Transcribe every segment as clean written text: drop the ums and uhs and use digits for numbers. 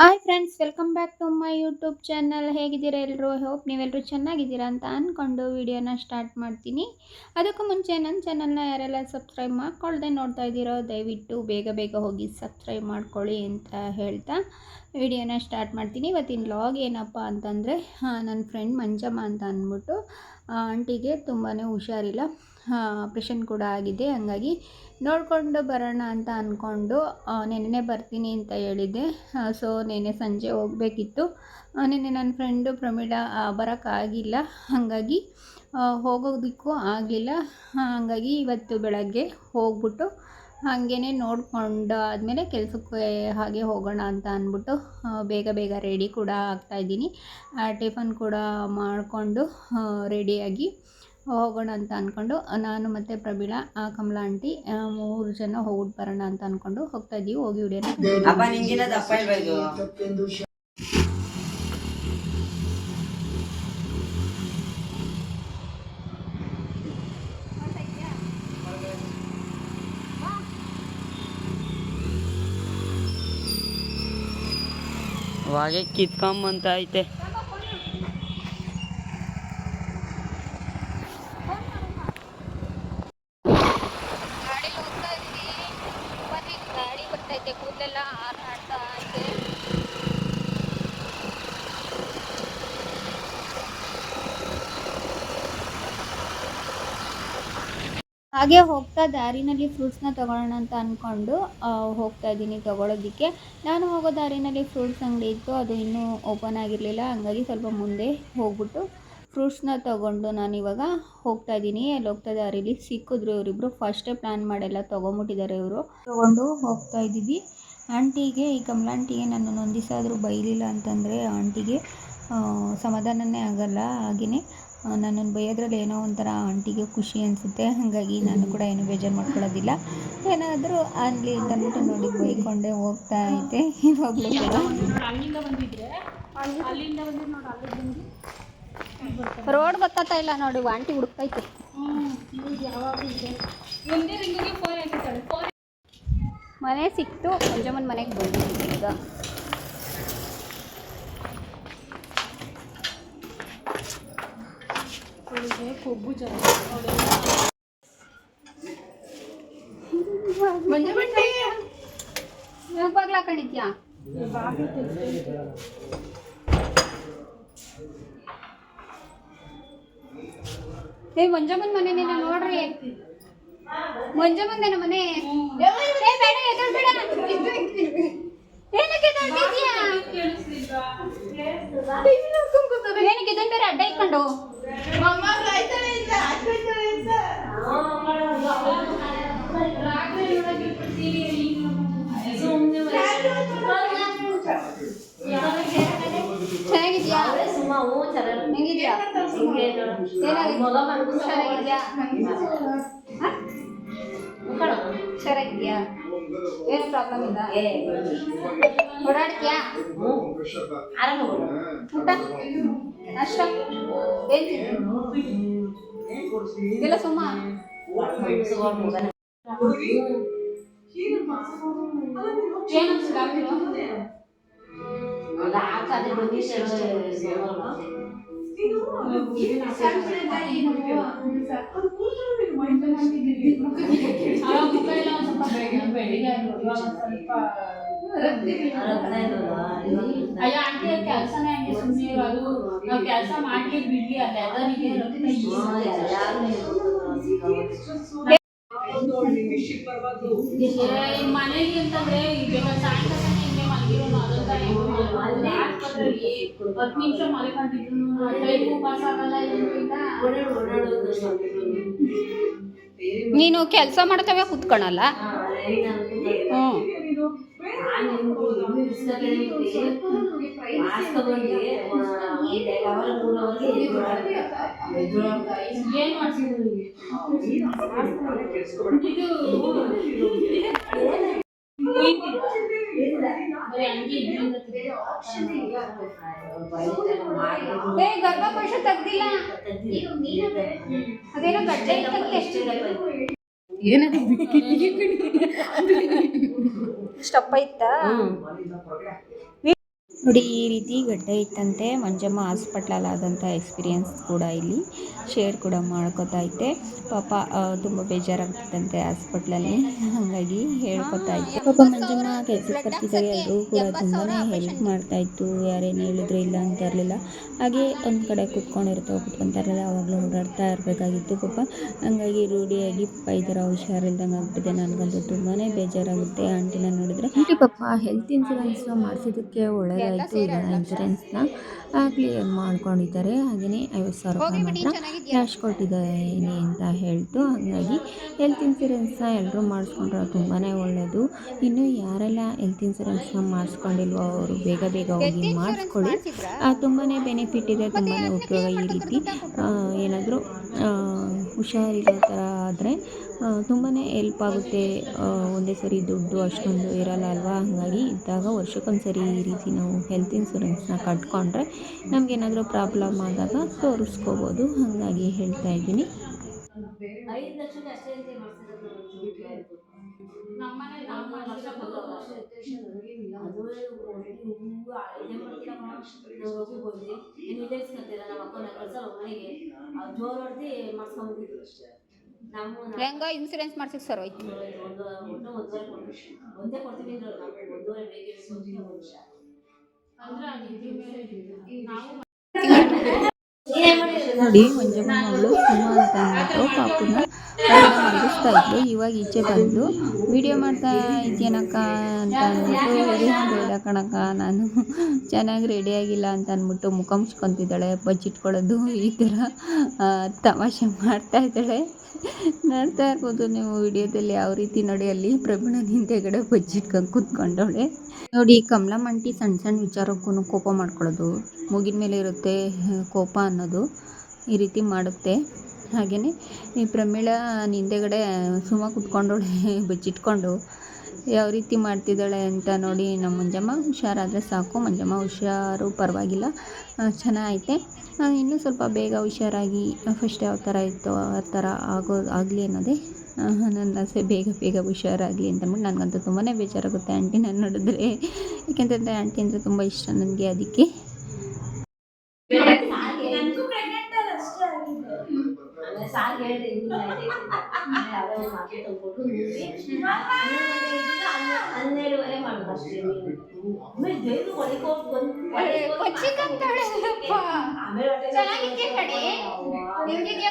Hi friends, welcome back to my YouTube channel. ಹೇಗಿದ್ದೀರಾ ಎಲ್ಲರೂ? Hope ನೀವೆಲ್ಲರೂ ಚೆನ್ನಾಗಿದ್ದೀರಾ ಅಂತ ಅಂದ್ಕೊಂಡು ವಿಡಿಯೋನ ಸ್ಟಾರ್ಟ್ ಮಾಡ್ತೀನಿ. ಅದಕ್ಕೂ ಮುಂಚೆ ನನ್ನ ಚಾನಲ್ನ ಯಾರೆಲ್ಲ ಸಬ್ಸ್ಕ್ರೈಬ್ ಮಾಡ್ಕೊಳ್ದೆ ನೋಡ್ತಾ ಇದ್ದೀರೋ ದಯವಿಟ್ಟು ಬೇಗ ಬೇಗ ಹೋಗಿ ಸಬ್ಸ್ಕ್ರೈಬ್ ಮಾಡ್ಕೊಳ್ಳಿ ಅಂತ ಹೇಳ್ತಾ ವಿಡಿಯೋನ ಸ್ಟಾರ್ಟ್ ಮಾಡ್ತೀನಿ. ಇವತ್ತಿನ ವ್ಲಾಗ್ ಏನಪ್ಪ ಅಂತಂದರೆ, ನನ್ನ ಫ್ರೆಂಡ್ ಮಂಜಮ್ಮ ಅಂತ ಅಂದ್ಬಿಟ್ಟು ಆಂಟಿಗೆ ತುಂಬಾ ಹುಷಾರಿಲ್ಲ, ಆಪ್ರೇಷನ್ ಕೂಡ ಆಗಿದೆ. ಹಂಗಾಗಿ ನೋಡಿಕೊಂಡು ಬರೋಣ ಅಂತ ಅಂದ್ಕೊಂಡು ನೆನ್ನೆ ಬರ್ತೀನಿ ಅಂತ ಹೇಳಿದ್ದೆ. ಸೊ ನೆನ್ನೆ ಸಂಜೆ ಹೋಗಬೇಕಿತ್ತು. ನೆನ್ನೆ ನನ್ನ ಫ್ರೆಂಡು ಪ್ರಮೀಳಾ ಬರೋಕ್ಕಾಗಿಲ್ಲ, ಹಾಗಾಗಿ ಹೋಗೋದಕ್ಕೂ ಆಗಲಿಲ್ಲ. ಹಾಗಾಗಿ ಇವತ್ತು ಬೆಳಗ್ಗೆ ಹೋಗ್ಬಿಟ್ಟು ಹಾಗೇ ನೋಡಿಕೊಂಡು ಆದಮೇಲೆ ಕೆಲಸಕ್ಕೆ ಹಾಗೆ ಹೋಗೋಣ ಅಂತ ಅಂದ್ಬಿಟ್ಟು ಬೇಗ ಬೇಗ ರೆಡಿ ಕೂಡ ಆಗ್ತಾಯಿದ್ದೀನಿ. ಟಿಫನ್ ಕೂಡ ಮಾಡಿಕೊಂಡು ರೆಡಿಯಾಗಿ ಹೋಗೋಣ ಅಂತ ಅಂದ್ಕೊಂಡು ನಾನು ಮತ್ತು ಪ್ರಮೀಳಾ, ಕಮಲಾ ಆಂಟಿ 3 ಜನ ಹೋಗ್ಬಿಟ್ಟು ಬರೋಣ ಅಂತ ಅಂದ್ಕೊಂಡು ಹೋಗ್ತಾ ಇದ್ದೀವಿ. ಹೋಗಿ ವಿಡಿಯೋನ ಹಾಗೆ ಕಿತ್ಕೊಂಬಂತ ಐತೆ. ಗಾಡಿ ಬರ್ತೈತೆ, ಕೂದಲೆಲ್ಲ ಹಾರಾಡ್ತಾ ಐತೆ. ಹಾಗೆ ಹೋಗ್ತಾ ದಾರಿನಲ್ಲಿ ಫ್ರೂಟ್ಸ್ನ ತೊಗೊಳ್ಳೋಣ ಅಂತ ಅಂದ್ಕೊಂಡು ಹೋಗ್ತಾ ಇದ್ದೀನಿ ತೊಗೊಳೋದಕ್ಕೆ. ನಾನು ಹೋಗೋ ದಾರಿನಲ್ಲಿ ಫ್ರೂಟ್ಸ್ ಅಂಗಡಿ ಇತ್ತು, ಅದು ಇನ್ನೂ ಓಪನ್ ಆಗಿರಲಿಲ್ಲ. ಹಂಗಾಗಿ ಸ್ವಲ್ಪ ಮುಂದೆ ಹೋಗ್ಬಿಟ್ಟು ಫ್ರೂಟ್ಸ್ನ ತೊಗೊಂಡು ನಾನು ಇವಾಗ ಹೋಗ್ತಾ ಇದ್ದೀನಿ. ಅಲ್ಲಿ ಹೋಗ್ತಾ ದಾರಿಲಿ ಸಿಕ್ಕಿದ್ರು ಇವರಿಬ್ಬರು. ಫಸ್ಟೇ ಪ್ಲ್ಯಾನ್ ಮಾಡೆಲ್ಲ ತೊಗೊಂಬಿಟ್ಟಿದ್ದಾರೆ ಇವರು. ತೊಗೊಂಡು ಹೋಗ್ತಾ ಇದ್ದೀವಿ. ಆಂಟಿಗೆ, ಈ ಕಮಲಾ ಆಂಟಿಗೆ ನಾನು ಒಂದು ದಿವಸ ಆದರೂ ಬೈಲಿಲ್ಲ ಅಂತಂದರೆ ಆಂಟಿಗೆ ಸಮಾಧಾನನೇ ಆಗಲ್ಲ. ಹಾಗೆಯೇ ನನ್ನನ್ನು ಬೈಯೋದ್ರಲ್ಲಿ ಏನೋ ಒಂಥರ ಆಂಟಿಗೆ ಖುಷಿ ಅನಿಸುತ್ತೆ. ಹಾಗಾಗಿ ನಾನು ಕೂಡ ಏನೂ ಬೇಜಾರು ಮಾಡ್ಕೊಳ್ಳೋದಿಲ್ಲ. ಏನಾದರೂ ಆಗಲಿ ಅಂತ ಅಂದ್ಬಿಟ್ಟು ನೋಡಿ ಬೈಕೊಂಡೇ ಹೋಗ್ತಾ ಐತೆ ಇವಾಗಲೂ ಕೂಡ. ರೋಡ್ ಗೊತ್ತಾಗ್ತಾ ಇಲ್ಲ ನೋಡಿ, ಆಂಟಿ ಹುಡುಕ್ತೈತೆ. ಮನೆ ಸಿಕ್ತು, ಮಂಜಮ್ಮನ ಮನೆಗೆ ಬಂದಿದ್ದೀವಿ ಈಗ. ಬಾಗ್ಲ ಹಾಕೊಂಡಿದ್ಯಾ? ಮಂಜಮ್ಮನ ಮನೆನೇನ ನೋಡ್ರಿ, ಮಂಜಮ್ಮಂದೇನ ಮನೆ. ಏನಕ್ಕೆ ಇದನ್ನ ಬೇರೆ ಅಡ್ಡ ಇಟ್ಕೊಂಡು ಚೆನ್ನಾಗಿದ್ಯಾ? ಹೆಂಗಿದ್ಯಾ? ಹುಷಾರಾಗಿದ್ಯಾ? ಏನು ಪ್ರಾಬ್ಲಮ್ ಇಲ್ಲ? ಓಡಾಡ್ತೀಯಾ? ಊಟ ಅಷ್ಟ ಎಲ್ಲ ಸುಮ್ಮ ಅಯ್ಯ ಆಂಟಿ ಕೆಲಸನೇ ಹಂಗೆ ಸುಮ್ಮನೆ ಇರೋದು. ನಾವು ಕೆಲಸ ಮಾಡ್ಲಿ ಬಿಡ್ಲಿ ಅಲ್ಲ ಮನೆಗೆ ಅಂತಂದ್ರೆ ಈಗ ಸಾಯಂಕಾಲ ಹಿಂಗೆ ಮಲಗಿರೋನು ಅದೊಂದ ಆಸ್ಪತ್ರೆಯಲ್ಲಿ 10 ನಿಮಿಷ ಮಲ್ಕೊಂಡಿದ್ರು ಟೈಮು ಪಾಸ್ ಆಗಲ್ಲ. ನೀನು ಕೆಲಸ ಮಾಡ್ತವೆ ಕೂತ್ಕೊಳಲ್ಲ. ಏನ್ ಮಾಡ್ತಿದ್ರು ಗರ್ಭಕೋಶ ತೆಗ್ದಿಲ್ಲ, ಅದೇನೋ ಗಡ್ಡೆ ಸ್ಟಪ್ ಐತಾ? ನೋಡಿ ಈ ರೀತಿ ಗಡ್ಡೆ ಇತ್ತಂತೆ. ಮಂಜಮ್ಮ ಹಾಸ್ಪಿಟ್ಲಲ್ಲಾದಂಥ ಎಕ್ಸ್ಪೀರಿಯನ್ಸ್ ಕೂಡ ಇಲ್ಲಿ ಶೇರ್ ಕೂಡ ಮಾಡ್ಕೋತಾ ಇದ್ದೆ. ಪಾಪ ತುಂಬ ಬೇಜಾರಾಗ್ತಿತ್ತಂತೆ ಹಾಸ್ಪಿಟ್ಲಲ್ಲಿ, ಹಾಗಾಗಿ ಹೇಳ್ಕೊತಾ ಇದ್ದೆ. ಪಾಪ ಮಂಜಮ್ಮ ಕೆಲ್ಸಕ್ಕೆ ಬರ್ತಿದ್ದಾಗ ಎಲ್ಲರೂ ಕೂಡ ತುಂಬಾ ಹೆಲ್ಪ್ ಮಾಡ್ತಾಯಿತ್ತು. ಯಾರೇನು ಹೇಳಿದ್ರು ಇಲ್ಲ ಅಂತ ಇರಲಿಲ್ಲ. ಹಾಗೆ ಒಂದು ಕಡೆ ಕುತ್ಕೊಂತಾರಲ್ಲ ಆವಾಗಲೂ ಓಡಾಡ್ತಾ ಇರಬೇಕಾಗಿತ್ತು ಪಾಪ. ಹಂಗಾಗಿ ರೂಢಿಯಾಗಿ ಪಾಪ ಈ ಥರ ಹುಷಾರಿಲ್ದಂಗೆ ಆಗ್ಬಿಟ್ಟಿದೆ. ನನಗಂತೂ ತುಂಬಾ ಬೇಜಾರಾಗುತ್ತೆ ಆಂಟಿನ ನೋಡಿದ್ರೆ. ಆಂಟಿ ಪಾಪ ಹೆಲ್ತ್ ಇನ್ಸೂರೆನ್ಸ್ ಮಾಡಿಸಿದ್ದಕ್ಕೆ ಒಳ್ಳೆಯದಾಯಿತು. ಈಗ ಇನ್ಸೂರೆನ್ಸ್ನ ಕ್ಲಿಯರ್ ಮಾಡ್ಕೊಂಡಿದ್ದಾರೆ. ಹಾಗೆಯೇ 50,000 ರೂಪಾಯಿ ಮಾತ್ರ ಕ್ಯಾಶ್ ಕೊಟ್ಟಿದ್ದೀನಿ ಅಂತ ಹೇಳ್ತು. ಹಾಗಾಗಿ ಹೆಲ್ತ್ ಇನ್ಸೂರೆನ್ಸ್ನ ಎಲ್ಲರೂ ಮಾಡಿಸ್ಕೊಂಡ್ರೆ ತುಂಬಾ ಒಳ್ಳೆಯದು. ಇನ್ನು ಯಾರೆಲ್ಲ ಹೆಲ್ತ್ ಇನ್ಸೂರೆನ್ಸ್ನ ಮಾಡಿಸ್ಕೊಂಡಿಲ್ವೋ ಅವರು ಬೇಗ ಹೋಗಿ ಮಾಡಿಸ್ಕೊಳ್ಳಿ. ತುಂಬಾ ಬೆನಿಫಿಟ್ ಇದೆ, ತುಂಬಾ ಉಪಯೋಗ. ಈ ರೀತಿ ಏನಾದರೂ ಹುಷಾರಿರೋ ಥರ ಆದರೆ ತುಂಬಾ ಹೆಲ್ಪ್ ಆಗುತ್ತೆ. ಒಂದೇ ಸರಿ ದುಡ್ಡು ಅಷ್ಟೊಂದು ಇರಲ್ಲ ಅಲ್ವಾ. ಹಾಗಾಗಿ ಇದ್ದಾಗ ವರ್ಷಕ್ಕೊಂದ್ಸರಿ ಈ ರೀತಿ ನಾವು ಹೆಲ್ತ್ ಇನ್ಸೂರೆನ್ಸ್ನ ಕಟ್ಕೊಂಡ್ರೆ ನಮಗೇನಾದರೂ ಪ್ರಾಬ್ಲಮ್ ಆದಾಗ ತೋರಿಸ್ಕೋಬೋದು. ಹಾಗಾಗಿ ಹೇಳ್ತಾ ಇದ್ದೀನಿ. 5 ಲಕ್ಷಕ್ಕೆ ಅಷ್ಟೇ ಅಂತ ಮಾಡ್ಸಿರೋದು ನಮ್ಮನೆ ನಾವು ಮಾಡಿರೋದು ಅದು ಇದೇ ಮಾಡ್ತೀರಾ ನಾವು ಹೋಗಿ ಏನು ವಿಲೇಜ್ಕಂತೀರಾ ನಮ್ಮ ಅಕ್ಕನ ಕಳ್ಸಲ್ಲ ಮನೆಗೆ ಜೋರು ಹೊಡೆದು ಮಾಡ್ಸ್ಕೊಂಡ್ಬಿಟ್ಟಿದ್ರು ಅಷ್ಟೇ. ನಮ್ಮ ಹೆಂಗೋ ಇನ್ಸೂರೆನ್ಸ್ ಮಾಡ್ಸಿಕ್ ಸರ್ ಹೋಯ್ತು. ಒಂದೇ ಕೊಡ್ತೀವಿ ಅಂದ್ರೆ ನಾವು ಒಂದೂವರೆ ಬೇಗ ನೋಡಿ ಮಂಜಮ್ಮ ಮಗಳು ಸುಮ ಅಂತ ಅಂದ್ಬಿಟ್ಟು ಪಾಪುನ ಮಲಗಿಸ್ತಾ ಇದ್ಲು. ಇವಾಗ ಈಚೆ ಬಂದು ವಿಡಿಯೋ ಮಾಡ್ತಾ ಇದ್ದೇನಕ್ಕ ಅಂತ ಅಂದ್ಬಿಟ್ಟು ಬೇಡ ಕಣಕ್ಕ ನಾನು ಚೆನ್ನಾಗಿ ರೆಡಿಯಾಗಿಲ್ಲ ಅಂತ ಅಂದ್ಬಿಟ್ಟು ಮುಖ ಮುಚ್ಕೊತಿದ್ದಾಳೆ. ಬಚ್ಚಿಟ್ಕೊಳ್ಳೋದು ಈ ಥರ ತಮಾಷೆ ಮಾಡ್ತಾ ಇದ್ದಾಳೆ. ನೋಡ್ತಾ ಇರ್ಬೋದು ನೀವು ವಿಡಿಯೋದಲ್ಲಿ ಯಾವ ರೀತಿ. ನೋಡಿ ಅಲ್ಲಿ ಪ್ರವೀಣನ ಹಿಂದೆಗಡೆ ಬಚ್ಚಿಟ್ಕೊಂಡು ಕೂತ್ಕೊಂಡವಳೆ. ನೋಡಿ ಕಮಲಮ್ಮ ಆಂಟಿ ಸಣ್ಣ ವಿಚಾರಕ್ಕೂ ಕೋಪ ಮಾಡ್ಕೊಳ್ಳೋದು, ಮೂಗಿನ ಮೇಲೆ ಇರುತ್ತೆ ಕೋಪ ಅನ್ನೋದು, ಈ ರೀತಿ ಮಾಡುತ್ತೆ. ಹಾಗೆಯೇ ಈ ಪ್ರಮೀಳಾ ಹಿಂದೆಗಡೆ ಸುಮ್ಮ ಕೂತ್ಕೊಂಡವಳೆ ಬಚ್ಚಿಟ್ಕೊಂಡು ಯಾವ ರೀತಿ ಮಾಡ್ತಿದ್ದಾಳೆ ಅಂತ ನೋಡಿ. ನಮ್ಮ ಮಂಜಮ್ಮ ಹುಷಾರಾದರೆ ಸಾಕು. ಮಂಜಮ್ಮ ಹುಷಾರು ಪರವಾಗಿಲ್ಲ, ಚೆನ್ನಾಗೈತೆ. ಇನ್ನೂ ಸ್ವಲ್ಪ ಬೇಗ ಹುಷಾರಾಗಿ ಫಸ್ಟ್ ಯಾವ ಥರ ಇತ್ತು ಆ ಥರ ಆಗಲಿ ಅನ್ನೋದೇ ನನ್ನ ಆಸೆ. ಬೇಗ ಹುಷಾರಾಗಲಿ ಅಂತಂದ್ಬಿಟ್ಟು. ನನಗಂತೂ ತುಂಬಾ ಬೇಜಾರಾಗುತ್ತೆ ಆಂಟಿನ ನೋಡಿದ್ರೆ. ಯಾಕೆಂತಂದರೆ ಆಂಟಿ ಅಂದರೆ ತುಂಬ ಇಷ್ಟ ನನಗೆ. ಅದಕ್ಕೆ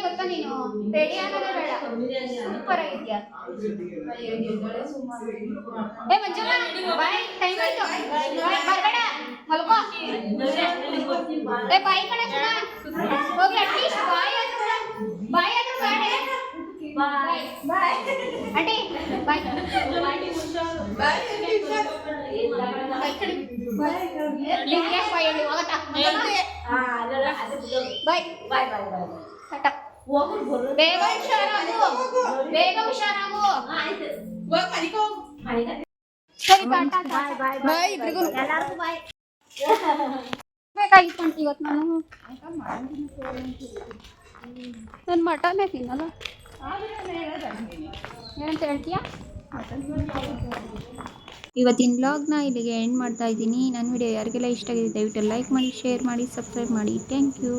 ಗೊತ್ತಾ ನೀನು ರೆಡಿ ಆಗೋದೇ ಬೇಡ, ಸೂಪರ್ ಆಗಿದ್ಯಾ. ಏ ಮಂಜಮ್ಮ ಬಾಯ್, ಟೈಮ್ ಆಯ್ತು, ಬರಬೇಡ ಮಲ್ಕೋ. ಏ ಬಾಯ್ ಕಡೆ ಹೋಗಿ, ಅಟ್ಲೀಸ್ಟ್ ಬಾಯ್ ಆದ್ರೂ ಬೇಡ. ಬಾಯ್ ಬಾಯ್ ಆಂಟಿ, ಬಾಯ್ ಬೇಗ ಹುಷಾರಾಗು. ಬೇಕಾಗಿತ್ತು ಇವತ್ತು ನಾನು ಮಟನೇ ತಿನ್ನಲ್ಲ. ಏನಂತ ಹೇಳ್ತೀಯಾ? ಇವತ್ತಿನ ವ್ಲಾಗ್ನ ಇಲ್ಲಿಗೆ ಎಂಡ್ ಮಾಡ್ತಾ ಇದ್ದೀನಿ. ನನ್ನ ವಿಡಿಯೋ ಯಾರಿಗೆಲ್ಲ ಇಷ್ಟ ಆಗಿದೆ ದಯವಿಟ್ಟು ಲೈಕ್ ಮಾಡಿ, ಶೇರ್ ಮಾಡಿ, ಸಬ್ಸ್ಕ್ರೈಬ್ ಮಾಡಿ. Thank you.